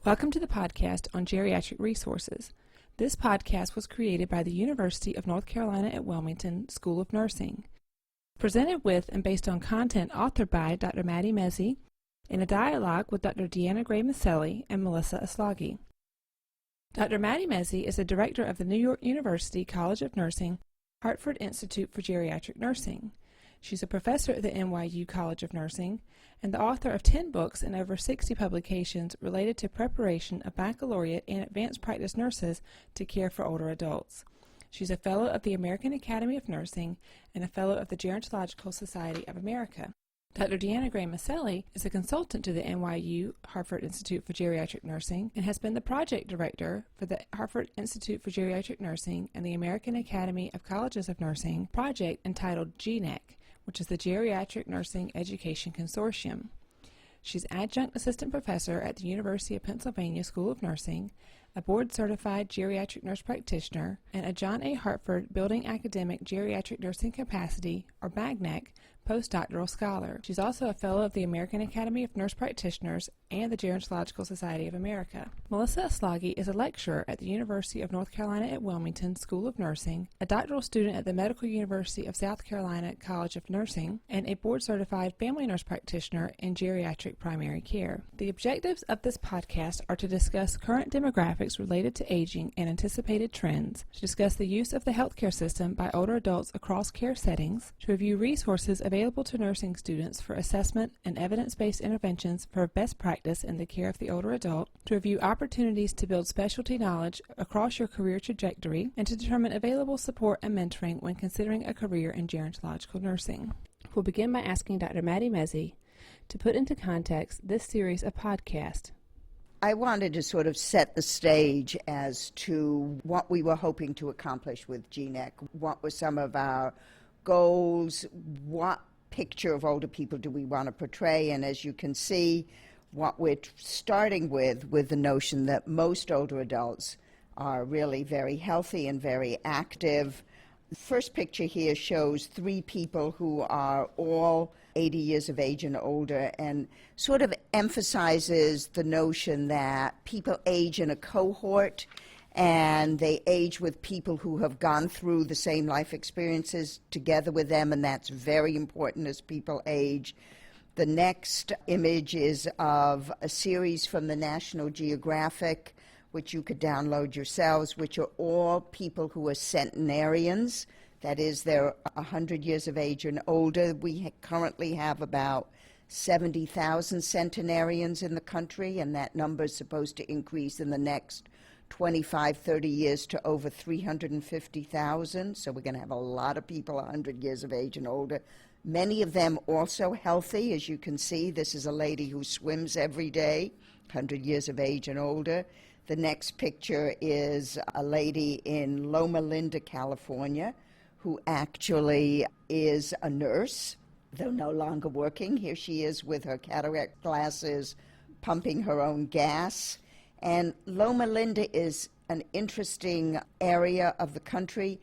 Welcome to the podcast on geriatric resources. This podcast was created by the University of North Carolina at Wilmington School of Nursing. Presented with and based on content authored by Dr. Maddie Mezzi in a dialogue with Dr. Deanna Gray Maselli and Melissa Aslagi. Dr. Maddie Mezzi is the director of the New York University College of Nursing, Hartford Institute for Geriatric Nursing. She's a professor at the NYU College of Nursing and the author of 10 books and over 60 publications related to preparation of baccalaureate and advanced practice nurses to care for older adults. She's a fellow of the American Academy of Nursing and a fellow of the Geriatric Society of America. Dr. Deanna Gray Maselli is a consultant to the NYU Hartford Institute for Geriatric Nursing and has been the project director for the Hartford Institute for Geriatric Nursing and the American Academy of Colleges of Nursing project entitled GNEC, which is the Geriatric Nursing Education Consortium. She's adjunct assistant professor at the University of Pennsylvania School of Nursing, a board-certified geriatric nurse practitioner, and a John A. Hartford Building Academic Geriatric Nursing Capacity, or BAGNEC, postdoctoral scholar. She's also a fellow of the American Academy of Nurse Practitioners and the Geriatric Society of America. Melissa Aslagi is a lecturer at the University of North Carolina at Wilmington School of Nursing, a doctoral student at the Medical University of South Carolina College of Nursing, and a board-certified family nurse practitioner in geriatric primary care. The objectives of this podcast are to discuss current demographics related to aging and anticipated trends, to discuss the use of the healthcare system by older adults across care settings, to review resources available to nursing students for assessment and evidence-based interventions for best practice in the care of the older adult, to review opportunities to build specialty knowledge across your career trajectory, and to determine available support and mentoring when considering a career in gerontological nursing. We'll begin by asking Dr. Maddie Mezzi to put into context this series of podcasts. I wanted to sort of set the stage as to what we were hoping to accomplish with GNEC. What were some of our goals? What picture of older people do we want to portray? And as you can see, what we're starting with the notion that most older adults are really very healthy and very active. The first picture here shows three people who are all 80 years of age and older, and sort of emphasizes the notion that people age in a cohort and they age with people who have gone through the same life experiences together with them, and that's very important as people age. The next image is of a series from the National Geographic, which you could download yourselves, which are all people who are centenarians. That is, they're 100 years of age and older. We currently have about 70,000 centenarians in the country, and that number is supposed to increase in the next 25, 30 years to over 350,000. So we're going to have a lot of people 100 years of age and older. Many of them also healthy. As you can see, this is a lady who swims every day, 100 years of age and older. The next picture is a lady in Loma Linda, California, who actually is a nurse, though no longer working. Here she is with her cataract glasses, pumping her own gas. And Loma Linda is an interesting area of the country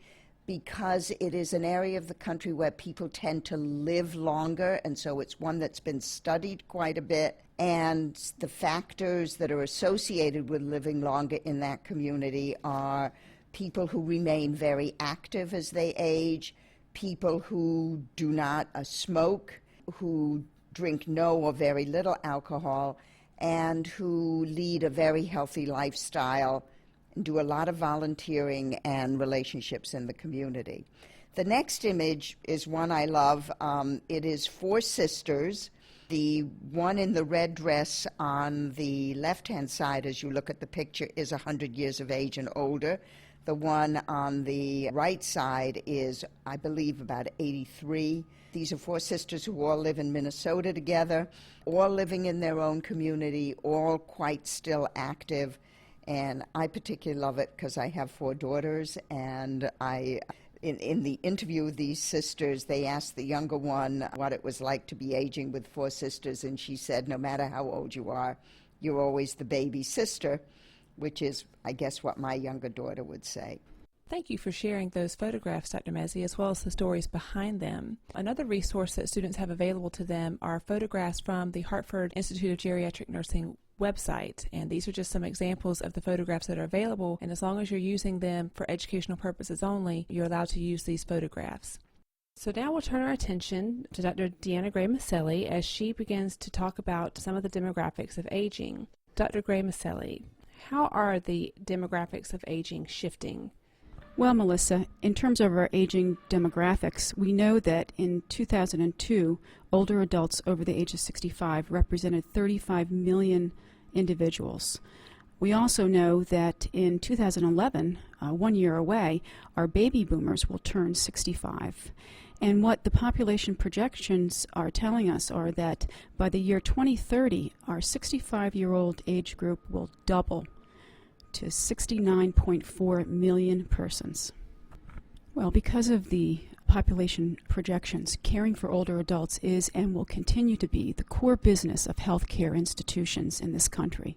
because it is an area of the country where people tend to live longer, and so it's one that's been studied quite a bit. And the factors that are associated with living longer in that community are people who remain very active as they age, people who do not smoke, who drink no or very little alcohol, and who lead a very healthy lifestyle and do a lot of volunteering and relationships in the community. The next image is one I love. It is four sisters. The one in the red dress on the left-hand side, as you look at the picture, is 100 years of age and older. The one on the right side is, I believe, about 83. These are four sisters who all live in Minnesota together, all living in their own community, all quite still active. And I particularly love it because I have four daughters, and in the interview with these sisters, they asked the younger one what it was like to be aging with four sisters, and she said, no matter how old you are, you're always the baby sister, which is, I guess, what my younger daughter would say. Thank you for sharing those photographs, Dr. Mezzi, as well as the stories behind them. Another resource that students have available to them are photographs from the Hartford Institute of Geriatric Nursing website. And these are just some examples of the photographs that are available. And as long as you're using them for educational purposes only, you're allowed to use these photographs. So now we'll turn our attention to Dr. Deanna Gray Maselli as she begins to talk about some of the demographics of aging. Dr. Gray Maselli, how are the demographics of aging shifting? Well, Melissa, in terms of our aging demographics, we know that in 2002, older adults over the age of 65 represented 35 million individuals. We also know that in 2011, 1 year away, our baby boomers will turn 65. And what the population projections are telling us are that by the year 2030, our 65-year-old age group will double to 69.4 million persons. Well, because of the population projections, caring for older adults is and will continue to be the core business of healthcare institutions in this country.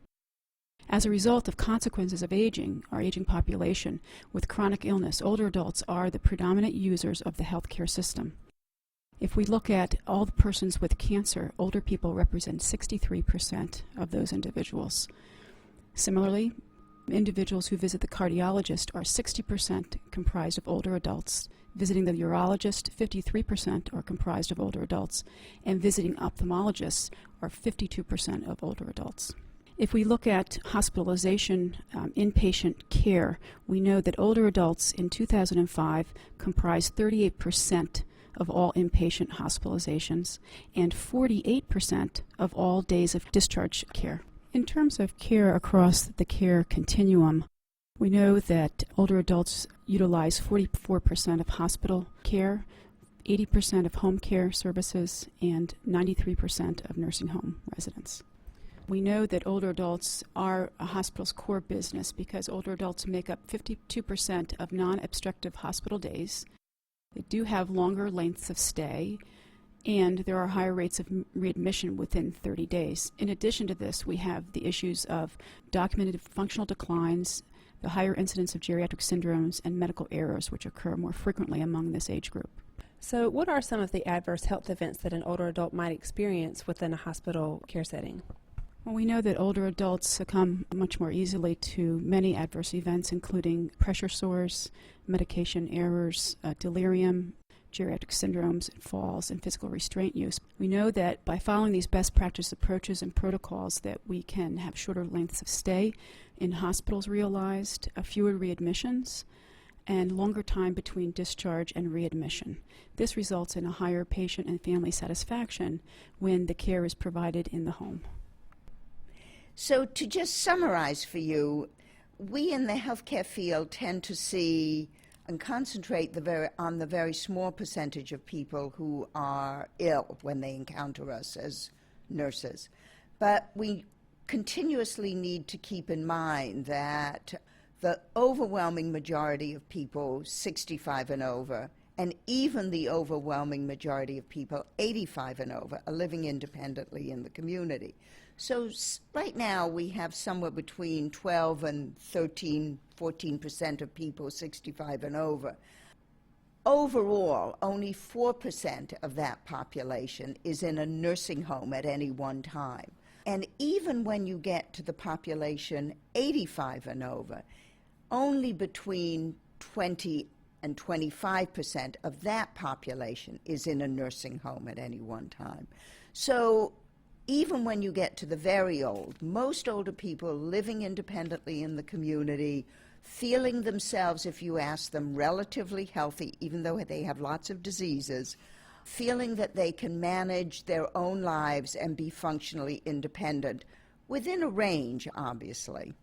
As a result of consequences of aging, our aging population with chronic illness, older adults are the predominant users of the healthcare system. If we look at all the persons with cancer, older people represent 63% of those individuals. Similarly, individuals who visit the cardiologist are 60% comprised of older adults. Visiting the urologist, 53% are comprised of older adults. And visiting ophthalmologists are 52% of older adults. If we look at hospitalization, inpatient care, we know that older adults in 2005 comprised 38% of all inpatient hospitalizations and 48% of all days of discharge care. In terms of care across the care continuum, we know that older adults utilize 44% of hospital care, 80% of home care services, and 93% of nursing home residents. We know that older adults are a hospital's core business because older adults make up 52% of non-obstructive hospital days. They do have longer lengths of stay, and there are higher rates of readmission within 30 days. In addition to this, we have the issues of documented functional declines, the higher incidence of geriatric syndromes, and medical errors, which occur more frequently among this age group. So what are some of the adverse health events that an older adult might experience within a hospital care setting? Well, we know that older adults succumb much more easily to many adverse events, including pressure sores, medication errors, delirium, geriatric syndromes, and falls, and physical restraint use. We know that by following these best practice approaches and protocols that we can have shorter lengths of stay in hospitals realized, fewer readmissions, and longer time between discharge and readmission. This results in a higher patient and family satisfaction when the care is provided in the home. So to just summarize for you, we in the healthcare field tend to see and concentrate on the very small percentage of people who are ill when they encounter us as nurses. But we continuously need to keep in mind that the overwhelming majority of people 65 and over, and even the overwhelming majority of people 85 and over, are living independently in the community. So right now we have somewhere between 12 and 13, 14% of people 65 and over. Overall, only 4% of that population is in a nursing home at any one time. And even when you get to the population 85 and over, only between 20 and 25% of that population is in a nursing home at any one time. So even when you get to the very old, most older people living independently in the community, feeling themselves, if you ask them, relatively healthy, even though they have lots of diseases, feeling that they can manage their own lives and be functionally independent, within a range, obviously.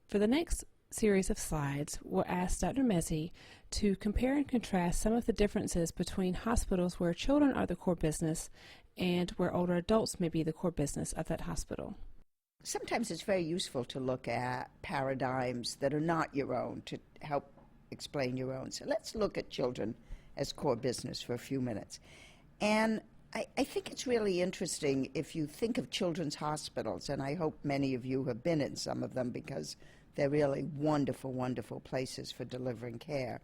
For the next series of slides, we'll ask Dr. Mezzi to compare and contrast some of the differences between hospitals where children are the core business and where older adults may be the core business of that hospital. Sometimes it's very useful to look at paradigms that are not your own to help explain your own. So let's look at children as core business for a few minutes. And I think it's really interesting if you think of children's hospitals, and I hope many of you have been in some of them because they're really wonderful, wonderful places for delivering care.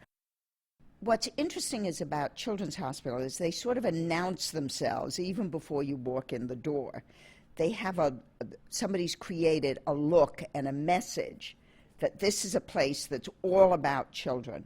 What's interesting is about children's hospital is they sort of announce themselves even before you walk in the door. they have somebody's created a look and a message that this is a place that's all about children.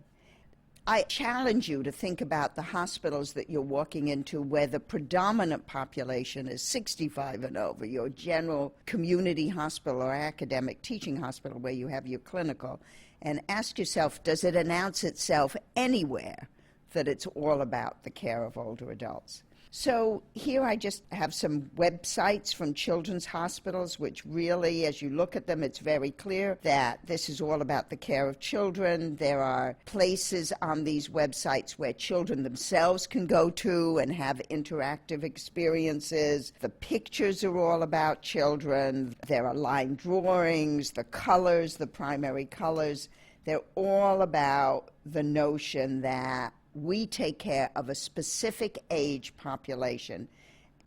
I challenge you to think about the hospitals that you're walking into where the predominant population is 65 and over, your general community hospital or academic teaching hospital where you have your clinical, and ask yourself, does it announce itself anywhere that it's all about the care of older adults? So here I just have some websites from children's hospitals, which really, as you look at them, it's very clear that this is all about the care of children. There are places on these websites where children themselves can go to and have interactive experiences. The pictures are all about children. There are line drawings, the colors, the primary colors. They're all about the notion that we take care of a specific age population,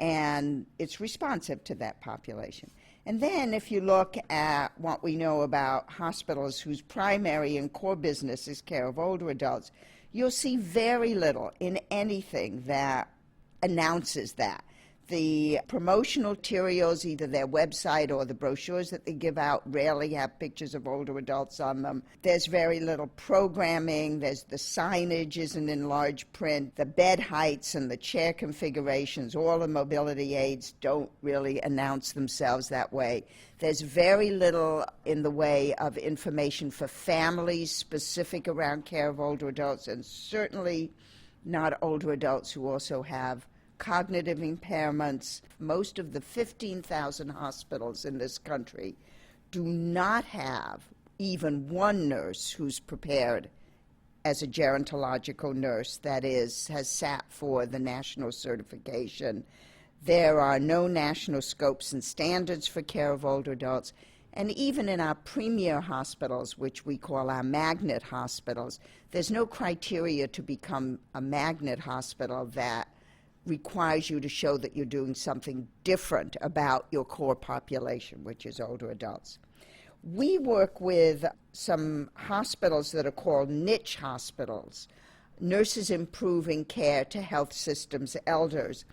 and it's responsive to that population. And then if you look at what we know about hospitals whose primary and core business is care of older adults, you'll see very little in anything that announces that. The promotional materials, either their website or the brochures that they give out, rarely have pictures of older adults on them. There's very little programming. The signage isn't in large print. The bed heights and the chair configurations, all the mobility aids don't really announce themselves that way. There's very little in the way of information for families specific around care of older adults, and certainly not older adults who also have cognitive impairments. Most of the 15,000 hospitals in this country do not have even one nurse who's prepared as a gerontological nurse, that is, has sat for the national certification. There are no national scopes and standards for care of older adults. And even in our premier hospitals, which we call our magnet hospitals, there's no criteria to become a magnet hospital that requires you to show that you're doing something different about your core population, which is older adults. We work with some hospitals that are called niche hospitals, Nurses Improving Care to Health Systems Elders.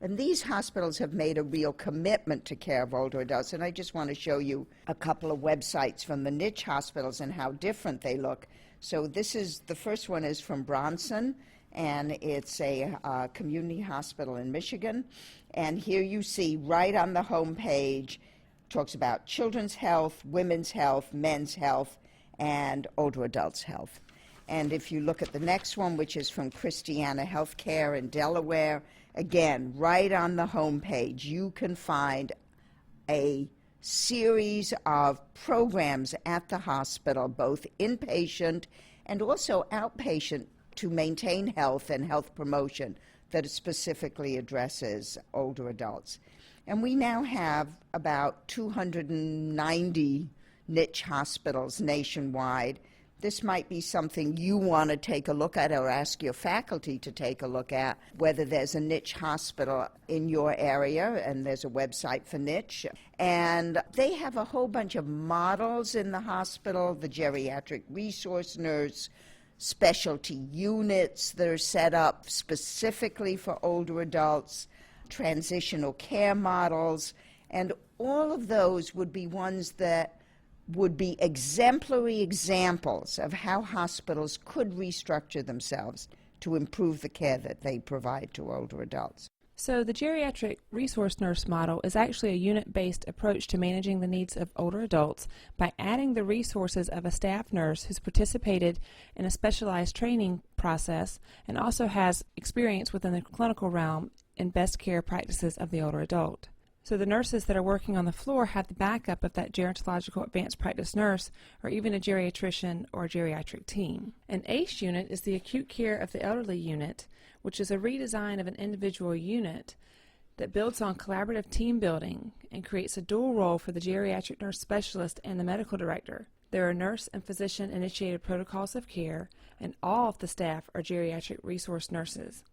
And these hospitals have made a real commitment to care of older adults. And I just want to show you a couple of websites from the niche hospitals and how different they look. So the first one is from Bronson, and it's a community hospital in Michigan. And here you see right on the home page, talks about children's health, women's health, men's health, and older adults' health. And if you look at the next one, which is from Christiana Healthcare in Delaware, again, right on the home page, you can find a series of programs at the hospital, both inpatient and also outpatient, to maintain health and health promotion that specifically addresses older adults. And we now have about 290 niche hospitals nationwide. This might be something you want to take a look at or ask your faculty to take a look at, whether there's a niche hospital in your area, and there's a website for niche. And they have a whole bunch of models in the hospital, the geriatric resource nurse, specialty units that are set up specifically for older adults, transitional care models, and all of those would be ones that would be exemplary examples of how hospitals could restructure themselves to improve the care that they provide to older adults. So the geriatric resource nurse model is actually a unit-based approach to managing the needs of older adults by adding the resources of a staff nurse who's participated in a specialized training process and also has experience within the clinical realm in best care practices of the older adult. So the nurses that are working on the floor have the backup of that gerontological advanced practice nurse or even a geriatrician or a geriatric team. An ACE unit is the acute care of the elderly unit, which is a redesign of an individual unit that builds on collaborative team building and creates a dual role for the geriatric nurse specialist and the medical director. There are nurse and physician-initiated protocols of care, and all of the staff are geriatric resource nurses.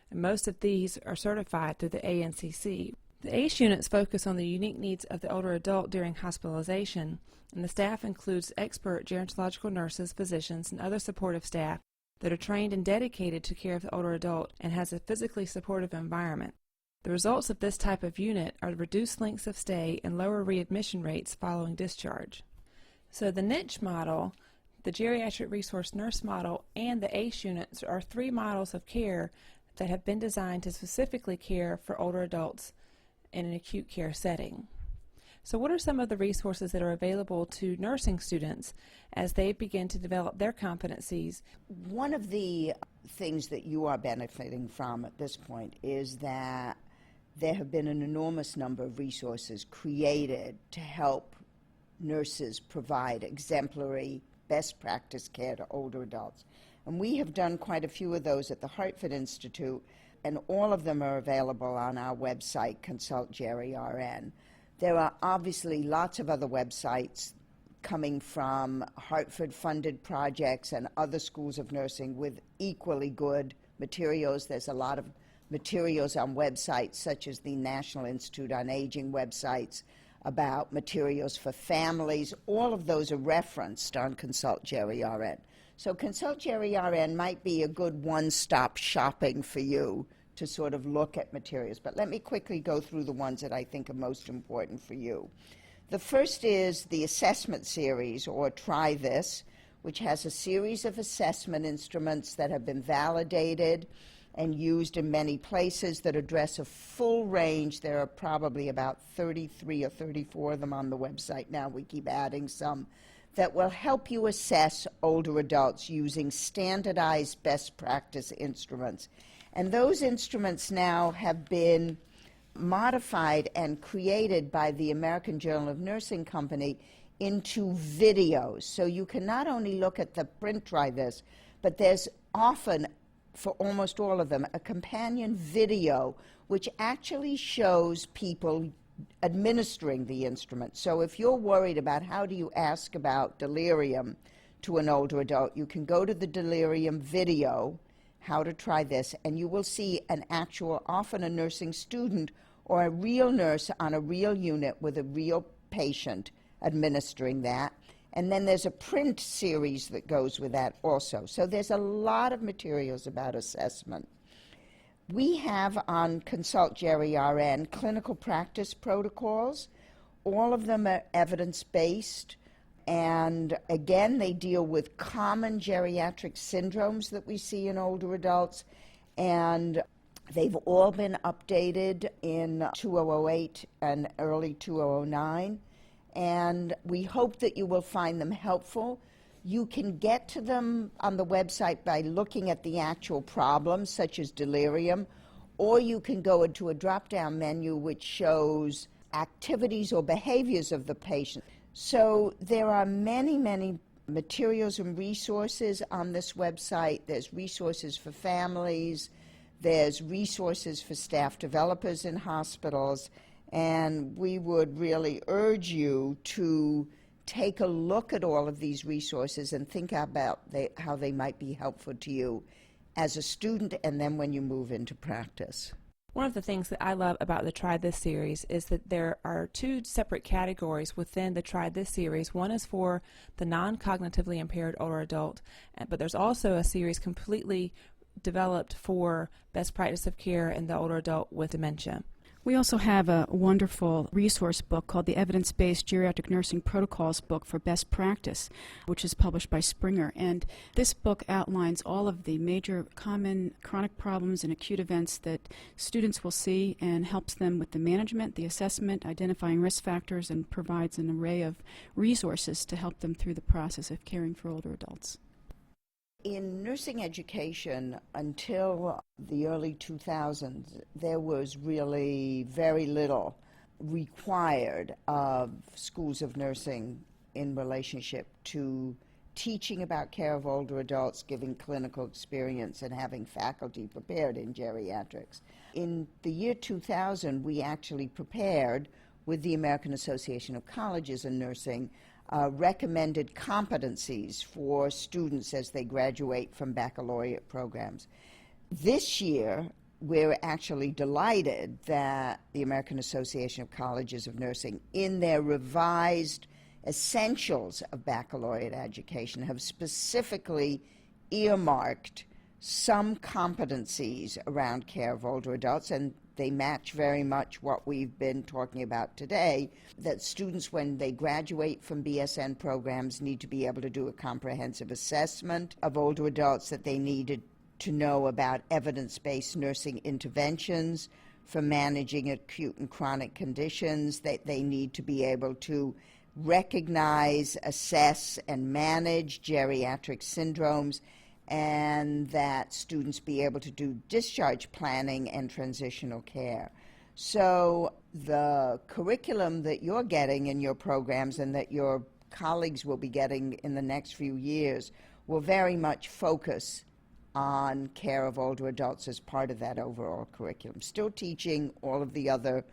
And most of these are certified through the ANCC. The ACE units focus on the unique needs of the older adult during hospitalization, and the staff includes expert gerontological nurses, physicians, and other supportive staff that are trained and dedicated to care of the older adult and has a physically supportive environment. The results of this type of unit are reduced lengths of stay and lower readmission rates following discharge. So the niche model, the geriatric resource nurse model, and the ACE units are 3 models of care that have been designed to specifically care for older adults in an acute care setting. So what are some of the resources that are available to nursing students as they begin to develop their competencies? One of the things that you are benefiting from at this point is that there have been an enormous number of resources created to help nurses provide exemplary best practice care to older adults. And we have done quite a few of those at the Hartford Institute, and all of them are available on our website, Consult GeriRN. There are obviously lots of other websites coming from Hartford-funded projects and other schools of nursing with equally good materials. There's a lot of materials on websites such as the National Institute on Aging websites about materials for families. All of those are referenced on Consult GeriRN. So Consult GeriRN might be a good one-stop shopping for you to sort of look at materials. But let me quickly go through the ones that I think are most important for you. The first is the assessment series, or Try This, which has a series of assessment instruments that have been validated and used in many places that address a full range. There are probably about 33 or 34 of them on the website now. We keep adding some that will help you assess older adults using standardized best practice instruments. And those instruments now have been modified and created by the American Journal of Nursing Company into videos. So you can not only look at the print Try This, but there's often, for almost all of them, a companion video which actually shows people administering the instrument. So if you're worried about how do you ask about delirium to an older adult, you can go to the delirium video, How to Try This, and you will see an actual, often a nursing student or a real nurse on a real unit with a real patient administering that. And then there's a print series that goes with that also. So there's a lot of materials about assessment. We have on Consult GeriRN clinical practice protocols. All of them are evidence-based. And again, they deal with common geriatric syndromes that we see in older adults. And they've all been updated in 2008 and early 2009. And we hope that you will find them helpful. You can get to them on the website by looking at the actual problems, such as delirium, or you can go into a drop-down menu which shows activities or behaviors of the patient. So there are many, many materials and resources on this website. There's resources for families, there's resources for staff developers in hospitals, and we would really urge you to take a look at all of these resources and think about how they might be helpful to you as a student and then when you move into practice. One of the things that I love about the Try This series is that there are 2 separate categories within the Try This series. One is for the non-cognitively impaired older adult, but there's also a series completely developed for best practice of care in the older adult with dementia. We also have a wonderful resource book called the Evidence-Based Geriatric Nursing Protocols Book for Best Practice, which is published by Springer. And this book outlines all of the major common chronic problems and acute events that students will see and helps them with the management, the assessment, identifying risk factors, and provides an array of resources to help them through the process of caring for older adults. In nursing education, until the early 2000s, there was really very little required of schools of nursing in relationship to teaching about care of older adults, giving clinical experience, and having faculty prepared in geriatrics. In the year 2000, we actually prepared, with the American Association of Colleges in Nursing, recommended competencies for students as they graduate from baccalaureate programs. This year, we're actually delighted that the American Association of Colleges of Nursing, in their revised Essentials of Baccalaureate Education, have specifically earmarked some competencies around care of older adults, and they match very much what we've been talking about today, that students, when they graduate from BSN programs, need to be able to do a comprehensive assessment of older adults, that they needed to know about evidence-based nursing interventions for managing acute and chronic conditions, that they need to be able to recognize, assess, and manage geriatric syndromes, and that students be able to do discharge planning and transitional care. So the curriculum that you're getting in your programs and that your colleagues will be getting in the next few years will very much focus on care of older adults as part of that overall curriculum, still teaching all of the other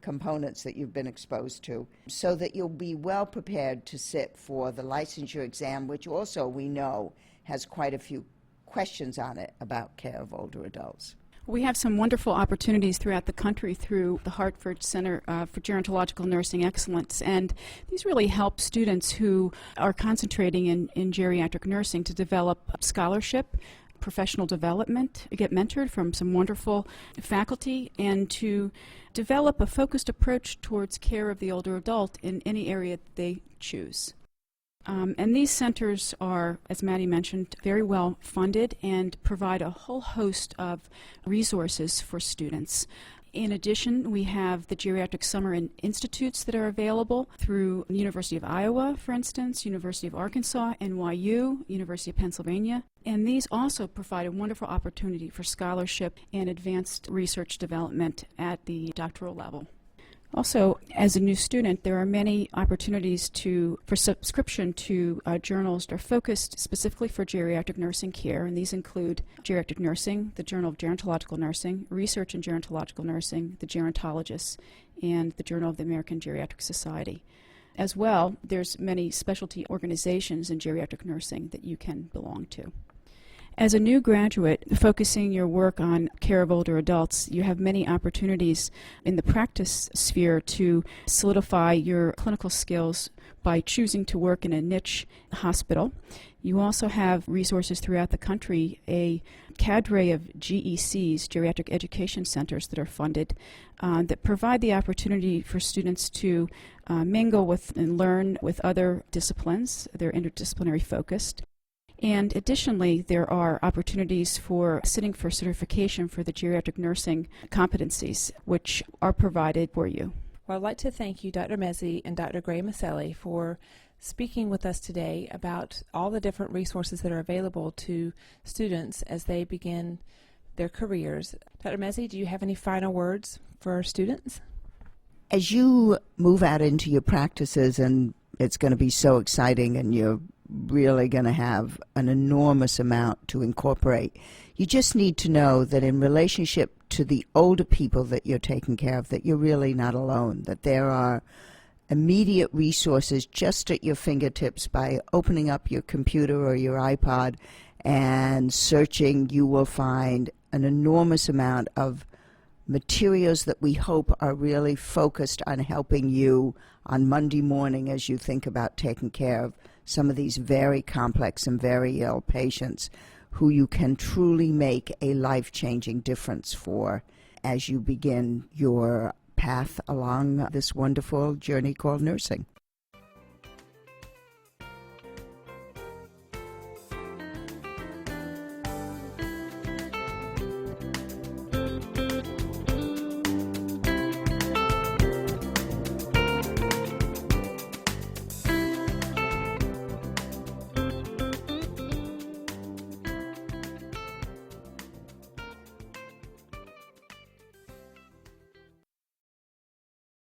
components that you've been exposed to, so that you'll be well prepared to sit for the licensure exam, which also we know has quite a few questions on it about care of older adults. We have some wonderful opportunities throughout the country through the Hartford Center for Gerontological Nursing Excellence, and these really help students who are concentrating in geriatric nursing to develop scholarship, professional development, get mentored from some wonderful faculty, and to develop a focused approach towards care of the older adult in any area that they choose. And these centers are, as Maddie mentioned, very well funded and provide a whole host of resources for students. In addition, we have the Geriatric Summer Institutes that are available through the University of Iowa, for instance, University of Arkansas, NYU, University of Pennsylvania. And these also provide a wonderful opportunity for scholarship and advanced research development at the doctoral level. Also, as a new student, there are many opportunities for subscription to journals that are focused specifically for geriatric nursing care, and these include Geriatric Nursing, the Journal of Gerontological Nursing, Research in Gerontological Nursing, the Gerontologist, and the Journal of the American Geriatric Society. As well, there's many specialty organizations in geriatric nursing that you can belong to. As a new graduate, focusing your work on care of older adults, you have many opportunities in the practice sphere to solidify your clinical skills by choosing to work in a niche hospital. You also have resources throughout the country, a cadre of GECs, Geriatric Education Centers, that are funded that provide the opportunity for students to mingle with and learn with other disciplines. They're interdisciplinary focused. And additionally, there are opportunities for sitting for certification for the geriatric nursing competencies, which are provided for you. Well, I'd like to thank you, Dr. Mezzi and Dr. Gray Maselli, for speaking with us today about all the different resources that are available to students as they begin their careers. Dr. Mezzi, do you have any final words for our students? As you move out into your practices, and it's going to be so exciting, and you're really going to have an enormous amount to incorporate, you just need to know that in relationship to the older people that you're taking care of, that you're really not alone, that there are immediate resources just at your fingertips. By opening up your computer or your iPod and searching, you will find an enormous amount of materials that we hope are really focused on helping you on Monday morning as you think about taking care of some of these very complex and very ill patients who you can truly make a life-changing difference for as you begin your path along this wonderful journey called nursing.